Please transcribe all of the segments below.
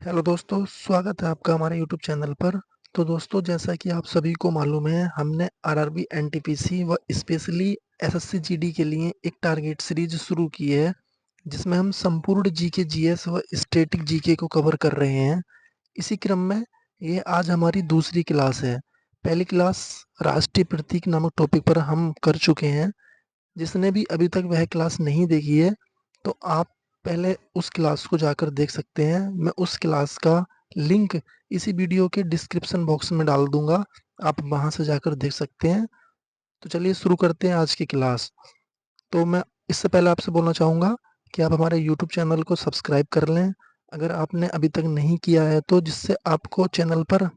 Hello दोस्तों, स्वागत है आपका हमारे यूट्यूब चैनल पर। तो दोस्तों, जैसा कि आप सभी को मालूम है, हमने आरआरबी, एनटीपीसी व स्पेशली एसएससी जीडी के लिए एक टारगेट सीरीज शुरू की है, जिसमें हम संपूर्ण जीके, जीएस व स्टैटिक जीके को कवर कर रहे हैं। इसी क्रम में ये आज हमारी दूसरी क्लास है। पहली क्लास राष्ट्रीय प्रतीक नामक टॉपिक पर हम कर चुके हैं। जिसने भी अभी तक वह क्लास नहीं देखी है, तो आप पहले उस क्लास को जाकर देख सकते हैं। मैं उस क्लास का लिंक इसी वीडियो के डिस्क्रिप्शन बॉक्स में डाल दूंगा, आप वहां से जाकर देख सकते हैं। तो चलिए शुरू करते हैं आज की क्लास। तो मैं इससे पहले आपसे बोलना चाहूँगा कि आप हमारे यूट्यूब चैनल को सब्सक्राइब कर लें, अगर आपने अभी तक नहीं किया है तो, जिससे आपको चैनल पर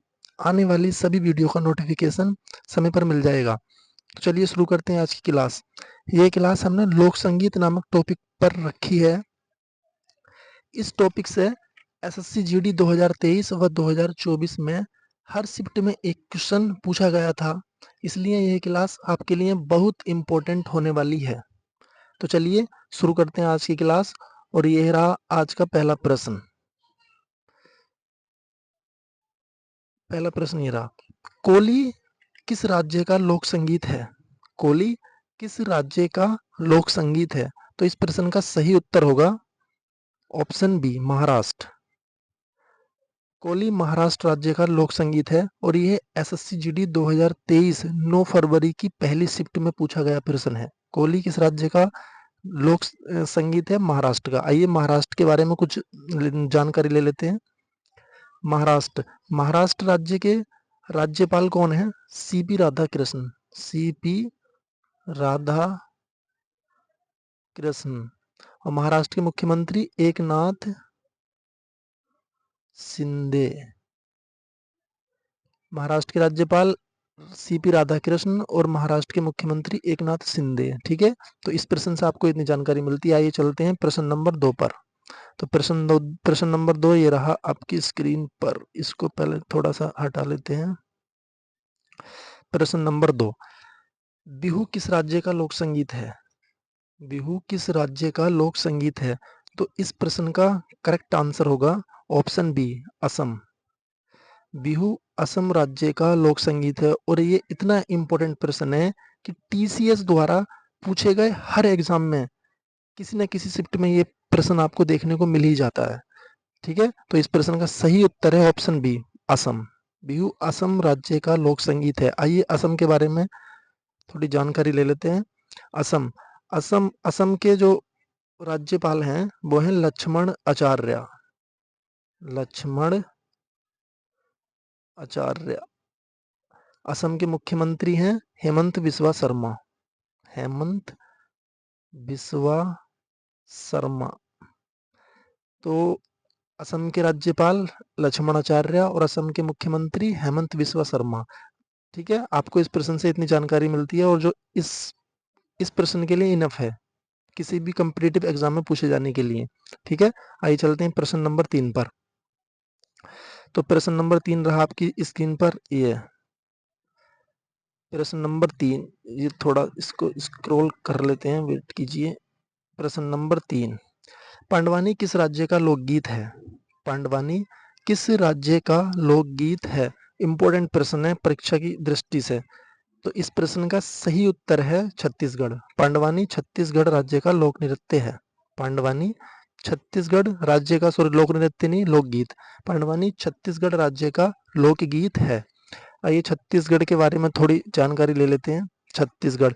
आने वाली सभी वीडियो का नोटिफिकेशन समय पर मिल जाएगा। तो चलिए शुरू करते हैं आज की क्लास। ये क्लास हमने लोक संगीत नामक टॉपिक पर रखी है। इस टॉपिक से एसएससी जीडी 2023 व 2024 में हर शिफ्ट में एक क्वेश्चन पूछा गया था, इसलिए यह क्लास आपके लिए बहुत इम्पोर्टेंट होने वाली है। तो चलिए शुरू करते हैं आज की क्लास। और यह रहा आज का पहला प्रश्न। पहला प्रश्न ये रहा, कोली किस राज्य का लोक संगीत है? कोली किस राज्य का लोक संगीत है? तो इस प्रश्न का सही उत्तर होगा ऑप्शन बी, महाराष्ट्र। कोली महाराष्ट्र राज्य का लोक संगीत है और यह एसएससी जीडी 2023 9 फरवरी की पहली शिफ्ट में पूछा गया प्रश्न है। कोली किस राज्य का लोक संगीत है? महाराष्ट्र का। आइए महाराष्ट्र के बारे में कुछ जानकारी ले लेते हैं। महाराष्ट्र महाराष्ट्र राज्य के राज्यपाल कौन है? सीपी राधाकृष्ण। सीपी राधा कृष्ण। और महाराष्ट्र के मुख्यमंत्री एकनाथ शिंदे। महाराष्ट्र के राज्यपाल सीपी राधाकृष्ण और महाराष्ट्र के मुख्यमंत्री एकनाथ शिंदे। ठीक है, तो इस प्रश्न से आपको इतनी जानकारी मिलती है। आइए चलते हैं प्रश्न नंबर 2 पर। तो प्रश्न नंबर 2 ये रहा आपकी स्क्रीन पर। इसको पहले थोड़ा सा हटा लेते हैं। प्रश्न नंबर 2, बिहू किस राज्य का लोक संगीत है? बिहू किस राज्य का लोक संगीत है? तो इस प्रश्न का करेक्ट आंसर होगा ऑप्शन बी, असम। बिहू असम राज्य का लोक संगीत है और ये इतना इम्पोर्टेंट प्रश्न है कि टीसीएस द्वारा पूछे गए हर एग्जाम में किसी न किसी शिफ्ट में ये प्रश्न आपको देखने को मिल ही जाता है। ठीक है, तो इस प्रश्न का सही उत्तर है ऑप्शन बी, असम। बिहू असम राज्य का लोक संगीत है। आइए असम के बारे में थोड़ी जानकारी ले लेते हैं। असम असम असम के जो राज्यपाल हैं वो हैं लक्ष्मण आचार्य। लक्ष्मण आचार्य। असम के मुख्यमंत्री हैं हेमंत बिस्वा शर्मा। हेमंत बिस्वा शर्मा। तो असम के राज्यपाल लक्ष्मण आचार्य और असम के मुख्यमंत्री हेमंत बिस्वा शर्मा। ठीक है, आपको इस प्रश्न से इतनी जानकारी मिलती है और जो इस प्रश्न के लिए इनफ है किसी भी कम्पिटिटिव एग्जाम में पूछे जाने के लिए। ठीक है, आइए चलते हैं प्रश्न नंबर 3 पर। तो प्रश्न नंबर 3 रहा आपकी स्क्रीन पर। ये प्रश्न नंबर 3, ये थोड़ा इसको स्क्रॉल कर लेते हैं, वेट कीजिए। प्रश्न नंबर 3, पांडवानी किस राज्य का लोकगीत है? पांडवानी किस राज्य का लोकगीत है? इंपॉर्टेंट प्रश्न है परीक्षा की दृष्टि से। तो इस प्रश्न का सही उत्तर है छत्तीसगढ़। पांडवानी छत्तीसगढ़ राज्य का लोक नृत्य है। पांडवानी छत्तीसगढ़ राज्य का, सॉरी लोक नृत्य नहीं, लोकगीत। पांडवानी छत्तीसगढ़ राज्य का लोकगीत है। आइए छत्तीसगढ़ के बारे में थोड़ी जानकारी ले लेते हैं। छत्तीसगढ़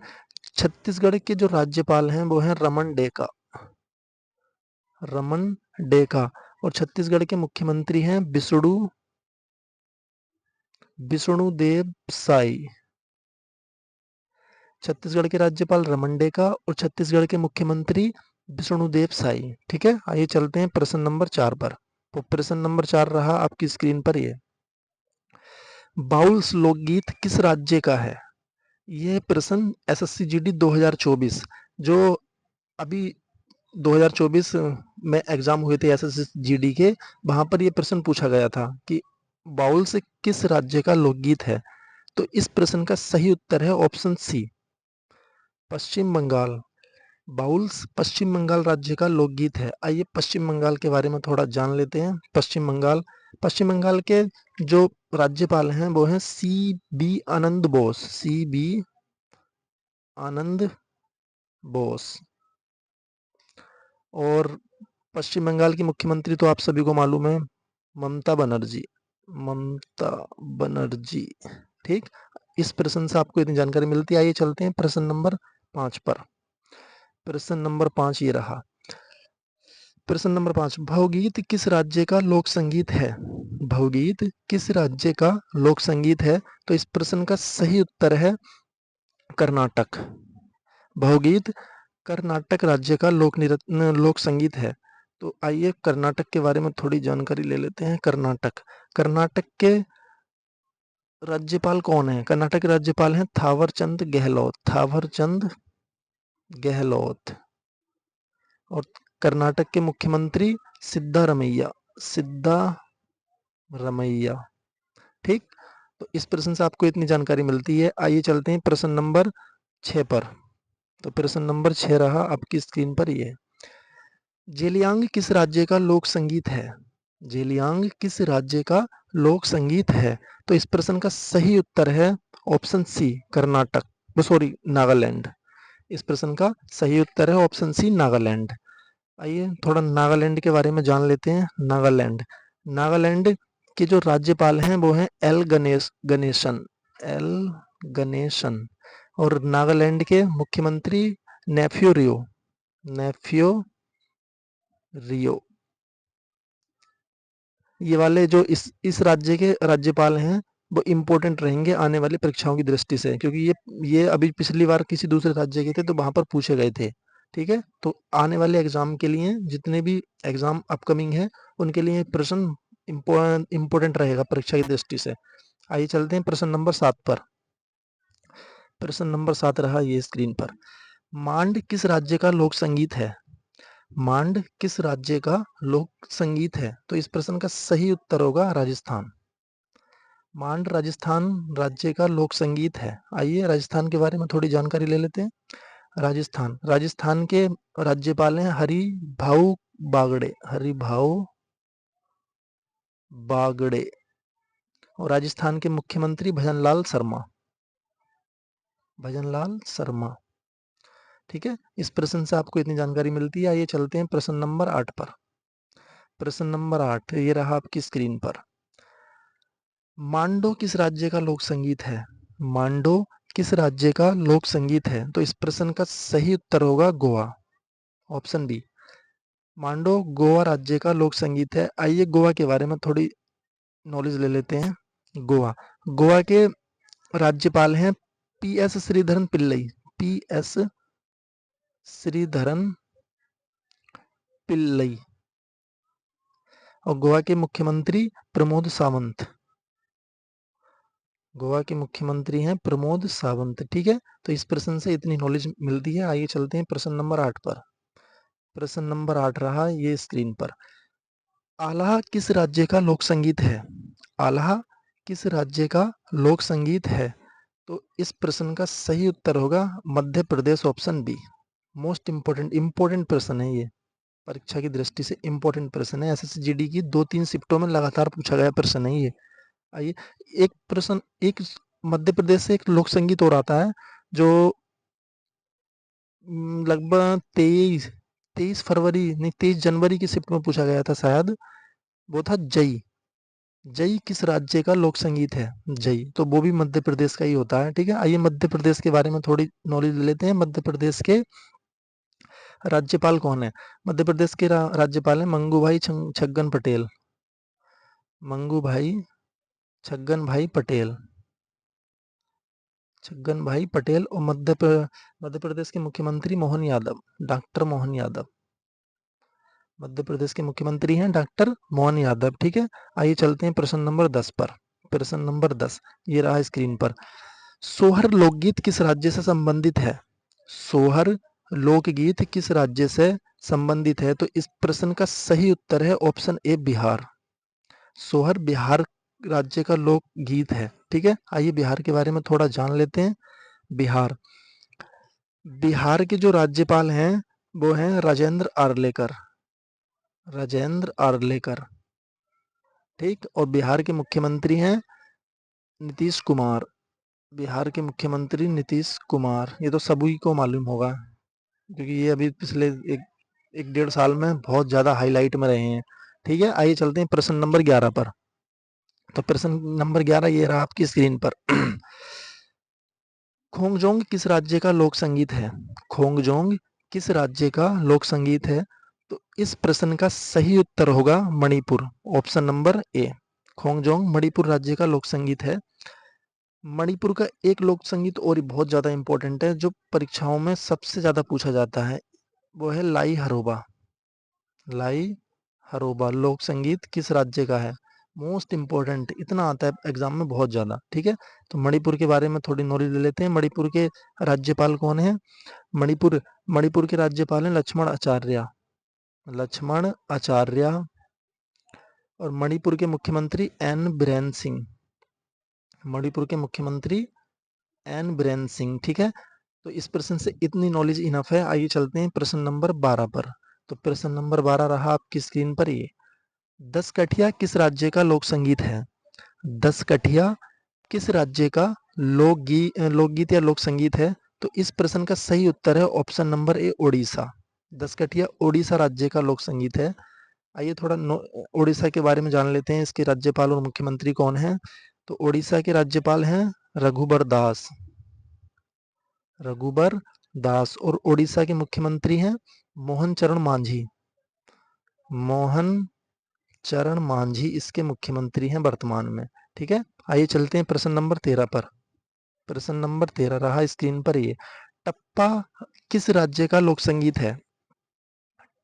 छत्तीसगढ़ के जो राज्यपाल हैं वो हैं रमन डेका। रमन डेका। और छत्तीसगढ़ के मुख्यमंत्री हैं विष्णुदेव साई। छत्तीसगढ़ के राज्यपाल रमन डेका और छत्तीसगढ़ के मुख्यमंत्री विष्णुदेव साई। ठीक है, आइए चलते हैं प्रश्न नंबर 4 पर। तो प्रश्न नंबर 4 रहा आपकी स्क्रीन पर। ये बाउल लोकगीत किस राज्य का है? यह प्रश्न एसएससी जीडी 2024 जो अभी 2024 में एग्जाम हुए थे एसएससी जीडी के, वहां पर यह प्रश्न पूछा गया था कि बाउल से किस राज्य का लोकगीत है। तो इस प्रश्न का सही उत्तर है ऑप्शन सी, पश्चिम बंगाल। बाउल्स पश्चिम बंगाल राज्य का लोकगीत है। आइए पश्चिम बंगाल के बारे में थोड़ा जान लेते हैं। पश्चिम बंगाल के जो राज्यपाल हैं वो हैं सी बी आनंद बोस। सी बी आनंद बोस। और पश्चिम बंगाल की मुख्यमंत्री तो आप सभी को मालूम है, ममता बनर्जी। ममता बनर्जी। ठीक। इस प्रश्न से आपको इतनी जानकारी मिलती है। आइए चलते हैं प्रश्न नंबर 5 पर। प्रश्न नंबर 5 ये रहा। प्रश्न नंबर 5, भावगीत किस राज्य का लोक संगीत है? भावगीत किस राज्य का लोक संगीत है? तो इस प्रश्न का सही उत्तर है कर्नाटक। भावगीत कर्नाटक राज्य का लोक संगीत है। तो आइए कर्नाटक के बारे में थोड़ी जानकारी ले लेते हैं। कर्नाटक के राज्यपाल कौन है? कर्नाटक के राज्यपाल हैं थावरचंद गहलोत। और कर्नाटक के मुख्यमंत्री सिद्धारमैया। ठीक। तो इस प्रश्न से आपको इतनी जानकारी मिलती है। आइए चलते हैं प्रश्न नंबर 6 पर। तो प्रश्न नंबर 6 रहा आपकी स्क्रीन पर। ये जेलियांग किस राज्य का लोक संगीत है? जेलियांग किस राज्य का लोक संगीत है? तो इस प्रश्न का सही उत्तर है ऑप्शन सी नागालैंड। इस प्रश्न का सही उत्तर है ऑप्शन सी नागालैंड। आइए थोड़ा नागालैंड के बारे में जान लेते हैं। नागालैंड के जो राज्यपाल हैं वो हैं एल गणेशन। और नागालैंड के मुख्यमंत्री नेफ्यू रियो। ये वाले जो इस राज्य के राज्यपाल हैं वो इम्पोर्टेंट रहेंगे आने वाली परीक्षाओं की दृष्टि से, क्योंकि ये अभी पिछली बार किसी दूसरे राज्य के थे तो वहां पर पूछे गए थे। ठीक है। तो आने वाले एग्जाम के लिए, जितने भी एग्जाम अपकमिंग है उनके लिए प्रश्न इम्पोर्टेंट रहेगा परीक्षा की दृष्टि से। आइए चलते हैं प्रश्न नंबर 7 पर। प्रश्न नंबर 7 रहा ये स्क्रीन पर। मांड किस राज्य का लोक संगीत है? मांड किस राज्य का लोक संगीत है? तो इस प्रश्न का सही उत्तर होगा राजस्थान। मांड राजस्थान राज्य का लोक संगीत है। आइए राजस्थान के बारे में थोड़ी जानकारी ले लेते हैं। राजस्थान के राज्यपाल हैं हरिभाऊ बागड़े। और राजस्थान के मुख्यमंत्री भजनलाल शर्मा। ठीक है। इस प्रश्न से आपको इतनी जानकारी मिलती है। आइए चलते हैं प्रश्न नंबर 8 पर। प्रश्न नंबर 8 ये रहा आपकी स्क्रीन पर। मांडो किस राज्य का लोक संगीत है? मांडो किस राज्य का लोक संगीत है? तो इस प्रश्न का सही उत्तर होगा गोवा। Option B. मांडो गोवा राज्य का लोक संगीत है। आइए गोवा के बारे में थोड़ी नॉलेज ले लेते हैं। गोवा के राज्यपाल हैं पी.एस. श्रीधरन पिल्लई। और गोवा के मुख्यमंत्री प्रमोद सावंत। गोवा के मुख्यमंत्री हैं प्रमोद सावंत। ठीक है। तो इस प्रश्न से इतनी नॉलेज मिलती है। आइए चलते हैं प्रश्न नंबर 8 पर। प्रश्न नंबर 8 रहा ये स्क्रीन पर। आल्हा किस राज्य का लोक संगीत है? आल्हा किस राज्य का लोक संगीत है? तो इस प्रश्न का सही उत्तर होगा Madhya Pradesh. Option B. Most important प्रश्न है ये। परीक्षा की दृष्टि से इंपोर्टेंट प्रश्न है। एसएससी की 2-3 शिफ्टों में लगातार पूछा गया प्रश्न है ये। आइए एक प्रश्न, एक मध्य प्रदेश से एक लोक संगीत और आता है जो लगभग 23 फरवरी नहीं 23 जनवरी की शिफ्ट में पूछा गया था शायद। वो था जई। जई किस राज्य का लोक संगीत है? जई तो वो भी मध्य प्रदेश का ही होता है। ठीक है। आइए मध्य प्रदेश के बारे में थोड़ी नॉलेज लेते हैं। मध्य प्रदेश के राज्यपाल कौन है? मध्य प्रदेश के राज्यपाल हैं मंगू भाई छगन भाई पटेल। और मध्य प्रदेश के मुख्यमंत्री डॉक्टर मोहन यादव। मध्य प्रदेश के मुख्यमंत्री हैं डॉक्टर मोहन यादव। ठीक है। आइए चलते हैं प्रश्न नंबर 10 पर। प्रश्न नंबर 10 ये रहा स्क्रीन पर। सोहर लोकगीत किस राज्य से संबंधित है? सोहर लोकगीत किस राज्य से संबंधित है? तो इस प्रश्न का सही उत्तर है ऑप्शन ए बिहार। सोहर बिहार राज्य का लोक गीत है। ठीक है। आइए बिहार के बारे में थोड़ा जान लेते हैं। बिहार बिहार के जो राज्यपाल हैं वो हैं राजेंद्र आर्लेकर, राजेंद्र आर्लेकर, ठीक। और बिहार के मुख्यमंत्री हैं नीतीश कुमार, बिहार के मुख्यमंत्री नीतीश कुमार। ये तो सभी को मालूम होगा क्योंकि ये अभी पिछले एक डेढ़ साल में बहुत ज़्यादा हाईलाइट में रहे हैं। ठीक है, आइए चलते हैं प्रश्न नंबर 11 पर। तो प्रश्न नंबर 11 ये रहा आपकी स्क्रीन पर। खोंगजोंग किस राज्य का लोक संगीत है? खोंगजोंग किस राज्य का लोक संगीत है? तो इस प्रश्न का सही उत्तर होगा Manipur, option number A. Khongjong Manipur राज्य का लोक संगीत है। मणिपुर का एक लोक संगीत और बहुत ज़्यादा इंपॉर्टेंट है जो परीक्षाओं में सबसे ज़्यादा पूछा जाता है, वो है लाई हरोबा। लाई हरोबा लोक संगीत किस राज्य का है? मोस्ट इंपॉर्टेंट, इतना आता है एग्जाम में बहुत ज़्यादा। ठीक है, तो मणिपुर के बारे में थोड़ी नॉलेज ले लेते हैं। मणिपुर के राज्यपाल कौन है? मणिपुर मणिपुर के राज्यपाल हैं लक्ष्मण आचार्य, लक्ष्मण आचार्य। और मणिपुर के मुख्यमंत्री एन बीरेन सिंह, मणिपुर के मुख्यमंत्री एन बीरेन सिंह। ठीक है, तो इस प्रश्न से इतनी नॉलेज इनफ है। आइए चलते हैं प्रश्न नंबर 12 पर। तो प्रश्न नंबर 12 रहा आपकी स्क्रीन पर ये। 10 कठिया किस राज्य का लोक संगीत है? 10 कठिया किस राज्य का लोकगीत या लोक संगीत है? तो इस प्रश्न का सही उत्तर है option number A Odisha. 10 Kathiya Odisha राज्य का लोक संगीत है। आइए थोड़ा ओडिशा के बारे में जान लेते हैं, इसके राज्यपाल और मुख्यमंत्री कौन हैं। तो ओडिशा के राज्यपाल हैं रघुबर दास, रघुबर दास। और ओडिशा के मुख्यमंत्री हैं मोहन चरण मांझी, मोहन चरण मांझी इसके मुख्यमंत्री हैं वर्तमान में। ठीक है, आइए चलते हैं प्रश्न नंबर 13 पर। प्रश्न नंबर 13 रहा स्क्रीन पर ये। टप्पा किस राज्य का लोक संगीत है?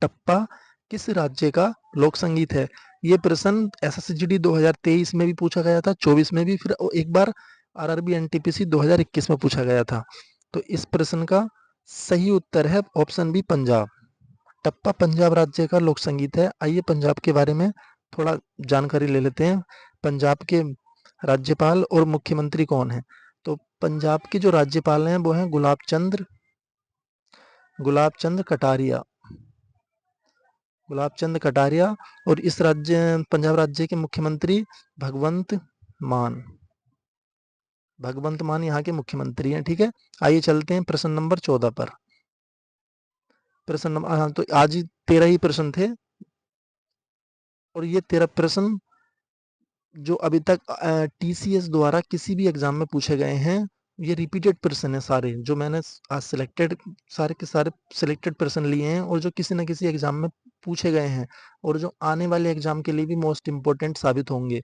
टप्पा किस राज्य का लोक संगीत है? ये प्रश्न एसएससीजीडी 2023 में भी पूछा गया था, 24 में भी, फिर एक बार आरआरबी एनटीपीसी 2021 में पूछा गया था। तो इस प्रश्न का सही उत्तर है ऑप्शन बी पंजाब। टप्पा पंजाब राज्य का लोक संगीत है। आइए पंजाब के बारे में थोड़ा जानकारी ले लेते हैं। पंजाब के राज्यपाल और मुख्यमंत्री कौन है? तो पंजाब के जो राज्यपाल हैं वो हैं गुलाब चंद कटारिया, गुलाब चंद कटारिया। और इस पंजाब राज्य के मुख्यमंत्री भगवंत मान, भगवंत मान यहाँ के मुख्यमंत्री हैं। ठीक है, आइए चलते हैं प्रश्न नंबर 14 पर। प्रश्न नंबर, हाँ, तो आज ही 13 ही प्रश्न थे और ये 13 प्रश्न जो अभी तक टीसीएस द्वारा किसी भी एग्जाम में पूछे गए हैं, ये रिपीटेड प्रश्न है सारे जो मैंने आज सिलेक्टेड, सारे के सारे सिलेक्टेड प्रश्न लिए हैं और जो किसी न किसी एग्जाम में पूछे गए हैं और जो आने वाले एग्जाम के लिए भी मोस्ट इम्पोर्टेंट साबित होंगे,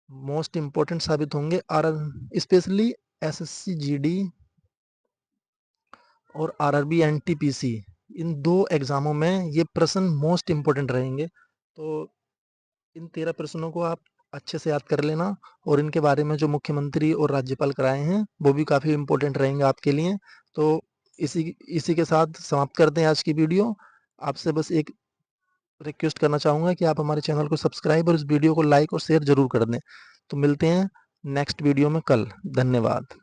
मोस्ट इम्पोर्टेंट साबित होंगे। और स्पेशली एसएससी जीडी और आरआरबी एनटीपीसी, इन दो एग्जामों में ये प्रश्न मोस्ट इम्पोर्टेंट रहेंगे। तो इन 13 प्रश्नों को आप अच्छे से याद कर लेना और इनके बारे में जो मुख्यमंत्री और राज्यपाल कराए हैं वो भी काफ़ी इम्पोर्टेंट रहेंगे आपके लिए। तो इसी इसी के साथ समाप्त करते हैं आज की वीडियो। आपसे बस एक रिक्वेस्ट करना चाहूँगा कि आप हमारे चैनल को सब्सक्राइब और इस वीडियो को लाइक और शेयर ज़रूर कर दें। तो मिलते हैं नेक्स्ट वीडियो में कल। धन्यवाद।